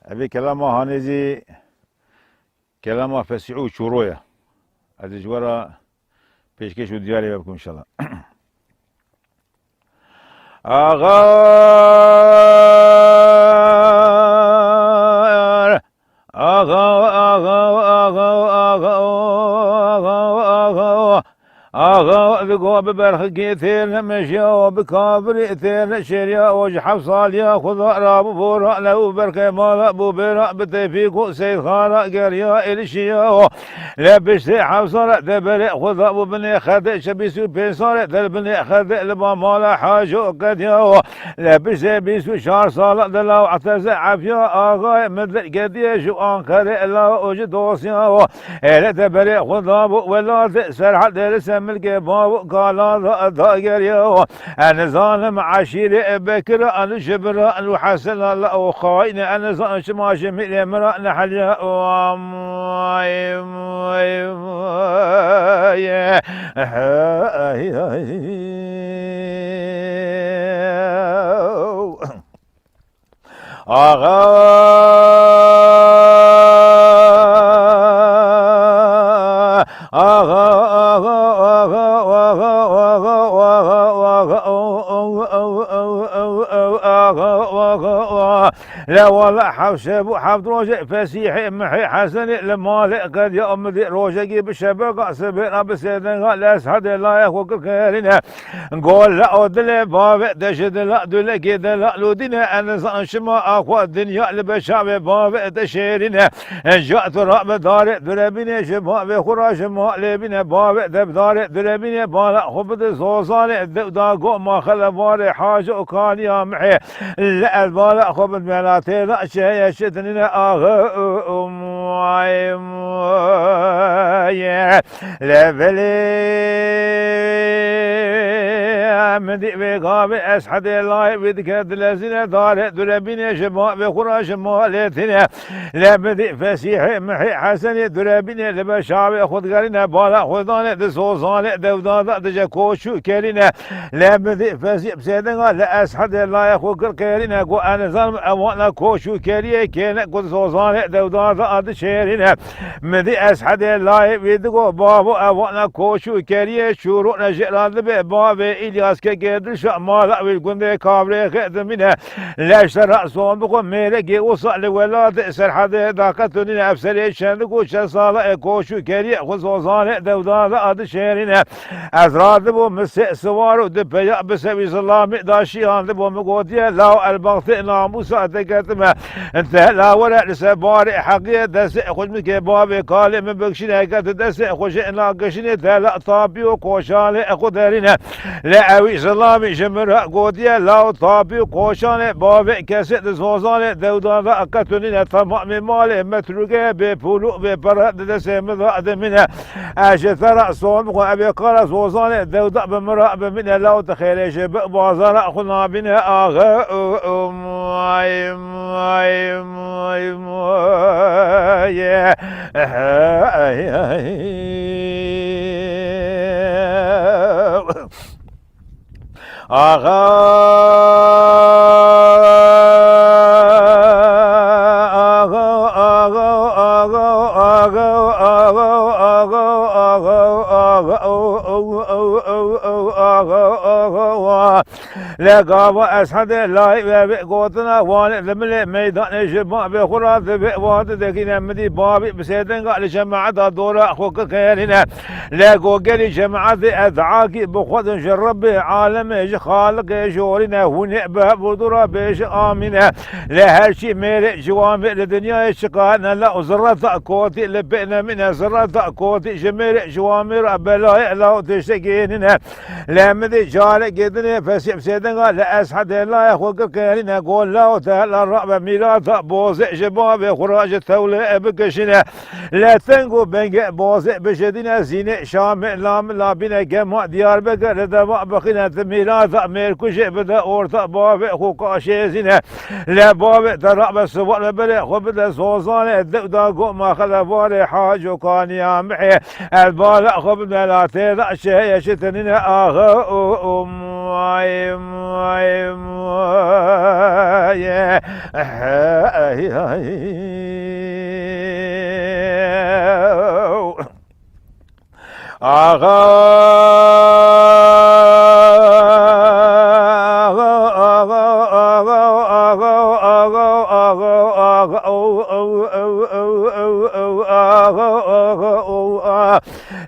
ابي كلامه هانيزي كلامه فسيعو شرويا هذا جوارا بيشكش ودياري بكم ان شاء الله. أغار أغار أغار أغار أغا بقوا ببرخ كثير مشيا بكابر ثير شريا وجحف صاليا خذ راب بورا لو بركة مالا بوبرا بتفيق سيد خارا قريا إلشيا لبس حفصر دبل خذ أبو بني خد شبيسو بيصار دبني خد لبا مالا حاجو قديا لبس بيسو شار صال دلاو اعتز عفيا أغا مدل قديا شو أنكر لا وجد دوسيا إلا دبل خذ أبو ولا سرح درس ملك باب قال ذا يا انا ظالم عشيري بكر انا شبر انا حسن الله خاين انا ظالم شما شمل امرا نحل لا والله حفشب حفظ روجة فسيح محي حسن لما قد يوم ذي روجة بشبق سبنا بسيدنا لا سحد لا يخوك كيرنا نقول لا أدل باب دشد لا دل كده لا لودنا أنا شما أخوة الدنيا لبشعب باب تشيرنا جاءت راب دار دربنا شما خراش ما لبنا باب دار دربنا بالا خبط صوصان داقو ما خلا بار حاجة وكان يا محي لا بالا خبط ملاتي لا شيء شتننا لا بلي مدي بقاب أسحد الله بذكر الذين دار دربنا شما بخراش ما لتنا لا بدي فسيح محي حسن دربنا لبشعب خذ قرنا بالا خذان دسوسان دودان دجا كوشو كرنا لا بدي فسيح بسيدنا لا أسحد الله يخوك كرنا قو أنا ظلم أوانا كوشو كريه كنا قد سوسان دودان دشيرنا مدي أسحد الله بيدقو بابو أوانا كوشو كريه شروع نجران باب إلياس كجدر شمال والجند كابر خدمنا لا شرع صوم بقوم ملقي وصل ولاد سرحد داقتني أفسر شندقو شصالة كوشو كريه خصوصان دودان أد شيرنا أزراد بو مسء سوار ودبيا بسوي سلام داشي عند بو مقوديا لا البغت ناموس أتكتم أنت لا ولا لسبار حقيقة دس خد من كباب قال من بكشنا كت دس خوش ناقشني تلا طابيو كوشان أخدرنا لا أوي سلام جمر قوديا لا طابيو كوشان باب كسد سوزان دودان أكتني تمام مال متروجة بفلو ببرد دس مذاد منها أشترى صوم وأبي قال سوزان دودا بمرأ بمنها لا تخيلش ببازار أخنا بنا أغا لا قابا أسحد الله بقوتنا وان ذمل ميدان شباب بخرات بواد دكين مدي بابي بسيدن قال جماعة دورة أخوك كيرنا لا قوقل جماعة أدعاكي بخوض شرب عالم خالق شورنا هنا باب دورة بيش آمنا لا هالشي مير جوامع الدنيا شقانا لا زرت كوتي لبئنا منها زرت كوتي جمير جوامع بلاي لا تشتكيننا لا مدي جارك جدنا فسيب سيدنا لا أسحد الله يخوك كيرنا قول لا تعالى الرعب ميلاد بوزع شباب خراج الثولة بكشنا لا تنقو بنق بوزع بشدنا زينة شام لام لا بنا جمع ديار بكر دبا بخنا ميلاد ميركوش بدا أورتا باب خوك شيزنا لا باب ترعب سوال بلا خبدا صوصان الدودا قوم ما خذ فاري حاج وكان يا محي البال خبدا لا تيضع شيء شتننا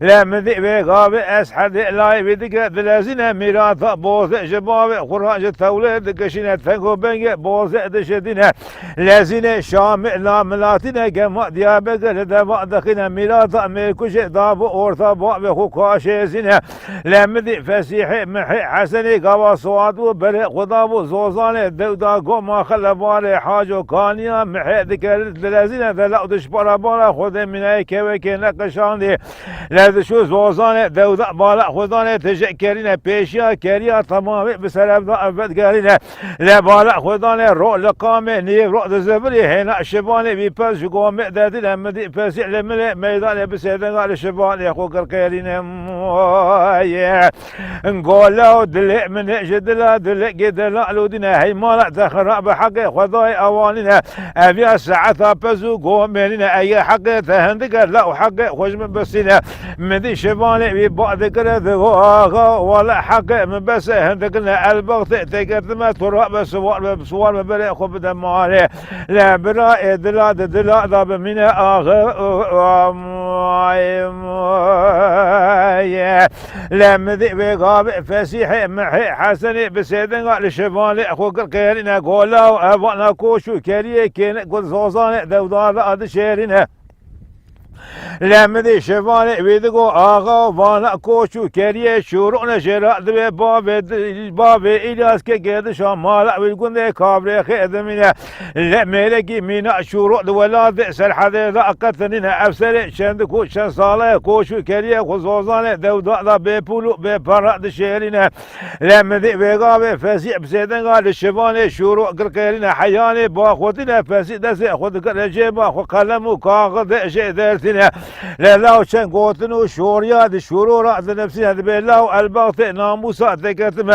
لم ذئب غاب أسحد لا يبدك دلازنا ميراث بوز جباب خراج تولد كشنا تنكو بنج بوز دشدنا لازنا شام لا ملاتنا جمع ديابك لدما دخنا ميراث ملكش داب أورثا بخو كاشزنا لم ذئب فسيح محي حسني قوا صواد وبرق خضاب زوزان دودا قوم خلبار حاجو كانيا محي ذكر دلازنا دلا دشبارا بارا خود من كوك نقشاندي لذ شو زوزانه دودا بالا خدانه تشکرینه پیشیا کریا تمامی بسرب دا افت گرینه لبالا خدانه رو لقامه نیو رو دزبری هنا شبانه بی پس جگوم دادی لمدی پس لمل میدان بسیدن شبانه خو کرینه نقولوا دل من جدلا دل جدلا لودنا هي مال تخرب حق خداي اواننا ابي ساعتها بزو قومنا اي حق تهندق لا حق خوش من بسنا مدي شباني ببعض كرد ولا حق من بس هندقنا البغت تقدم تراب سوار مبرئ خب دم عليه لا براء دلا ضاب من لم ذئب غاب فسيح محي حسني بسيدن قال شباني اخوك القيرنا قولوا ابانا كوشو كريه كين قد زوزان دودار اد شيرنا لمدي شفاني بيدقو آغا وانا كوشو كريه شروعنا شراء دبي باب إلياس كي شمالا ويقول دي كابري خيدمنا لميلكي مينا شروع دولاد سرحة ذا قتلنا أفسر شندكو شن صالة كوشو كريه خصوصان دودا دا بيبولو بيبارا شيرنا لمدي بيغابي فسيح بسيدن قال شفاني شروع قرقيرنا حياني باخوتنا فسيح دسي خود قرجيبا خو قلمو كاغد شيء درسنا لله شن قوتنو شوريا دي شرورا نفسنا بالله البغت ناموسا تكتم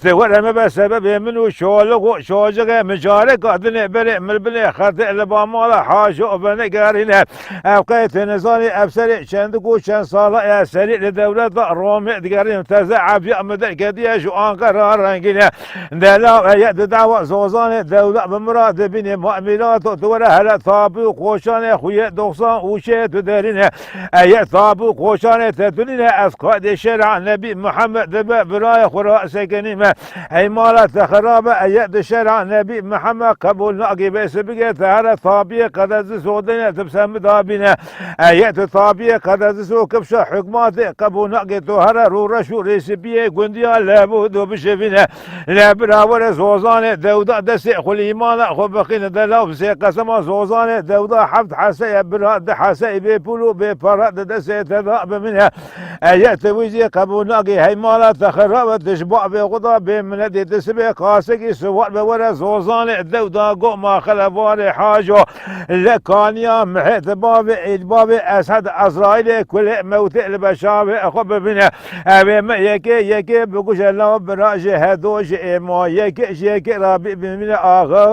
ثورة ما بسبب منو شولغو شوجغ مجارك قدن بري ملبني خط البامالا حاجو بن قارنا ابقيت نزاني ابسري شندقو شن صالا يا سري لدولة رومي دقارين تزع في امد كديا شو انقرار رنجنا دلا يد دعوة زوزان دولة بمراد بني مؤمنات تورا هلا ثابي خوشان خويا دوخسان وشي تدرين اي ثابو خوشان تدرين افقاد شرع النبي محمد دبا براي خراء سكنيمه اي مالت خراب اي شرع النبي محمد قبول ناقي بس بقى ثار ثابيه قد زودنا تبسم دابنا اي ثابيه قد زو كبش حكمات قبول ناقي طهر رو رشو ريسبيه غنديا لابد بشفنا لا براور زوزان دودا دس خل ايمان خو بقين دلاو سي قسم زوزان دودا حفظ حسي براد حسي بيبولو بفرد دسي تذاب منها ايات ويزي قبول ناقي هي مالا تخرب تشبع بغضا بمندي تسبي قاسقي سواء بورا زوزان دودا قوما خلفار حاجو لكانيا محيط باب اسد اسرائيل كل موت البشاب اخب منها ابي ما يكي بقوش الله براج هدوش ما يكي ربي من اغا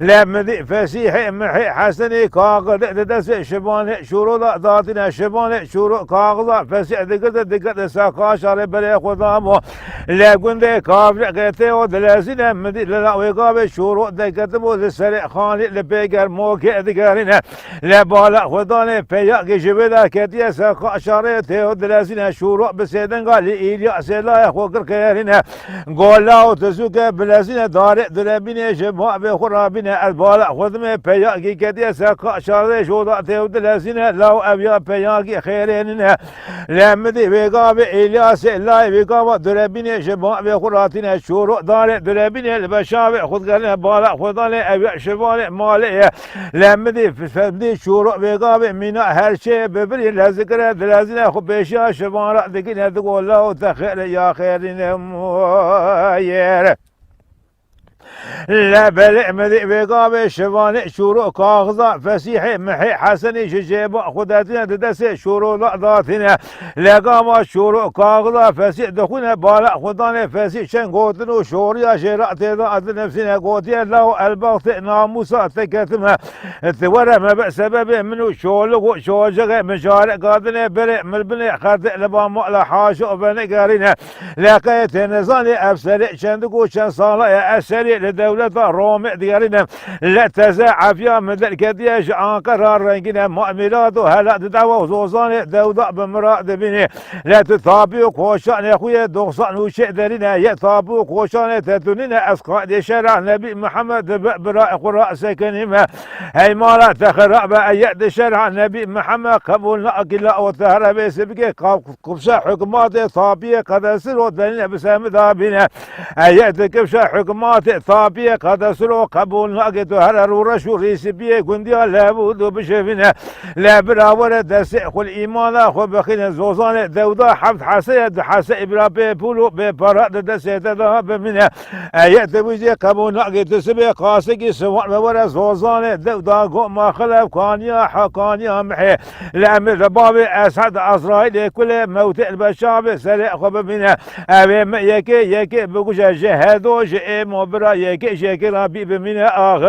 لمدي فسيح محي حسني كاغد دس شبان شروع ذاتنا شبان شروع كاغد فسيح دقد ساقاشر بلي خدامو لقند كافر قتي ودلازنا مدي لا ويقاب شروع دكتبو السرع خاني لبيقر موكي دقارنا لبالا خداني فياق جبدا كتي ساقاشر تي ودلازنا شروع بسيدن قال إيليا سلا يخوكر كيرنا قول لا تزوك بلازنا دار دربنا شباب بخرابنا أدبال خدمة بياكي كدي ساقا شاري شوضا تيود لسنا لو أبيا بياكي خيرين لمدي بيقاب إلياس الله بيقاب دربين شباب بخراتنا شروع دار دربين البشاب خد قال بالا خدال أبيا شبال مالي لمدي فدي شروع بيقاب من هر شيء ببري لذكر دلازنا خب بيشا شبان دقنا تقول له تخير يا خيرين موير لا بلع مذي بقاب شبان شروع كاغضا فسيح محي حسني شجيب خداتنا تدسي شروع لعضاتنا لقام شروع كاغضا فسيح دخونا بالا خداني فسيح شنقوتنو شوريا شراء تيضا نفسنا قوتيا لو البغط ناموسا تكتمها ثورة ما بسبب منو شولغو شوجغ مشارع قادنا بلع ملبني خاطئ لبا مؤلا حاشو بني قارينا لقيت نظاني أبسرع شندقو شن صالة أسرع لدولة روم ديارنا لا تزاع فيها من ذلك ديش عن قرار رنجنا مؤمنات هلا تدعوا زوزان دوضع بمراد بني لا تتابعوا كوشان يا اخويا دوصان وشيء دارنا يتابعوا كوشان تتنين اسقاط شرع النبي محمد براء قراء سكنهما هي ما لا تخرع بأيد شرع النبي محمد قبولنا أكلا وتهرب بسبك قبشة حكمات طابية قد أسروا دلنا بسام ذابنا أيد كبشة حكمات طابية قد أسروا قبولنا أكتو هرر ورشو ريسبية قنديا لابد بشفنا لا براورة دسئ الإيمان أخو بخين زوزان دودا حفظ حسيد حسي إبرا بولو ببراء دسئ تذهب منها أيد بوزي قبولنا أكتو سبي قاسقي سواء بورا زوزان دودا قوم خلف كانيا حقانيا محي لأمر بابي أسعد أسرائيل كل موت البشاب سريع خب منها أبي يكي بقوش جهدوش مبرا يكي شكرا بيب منها أخ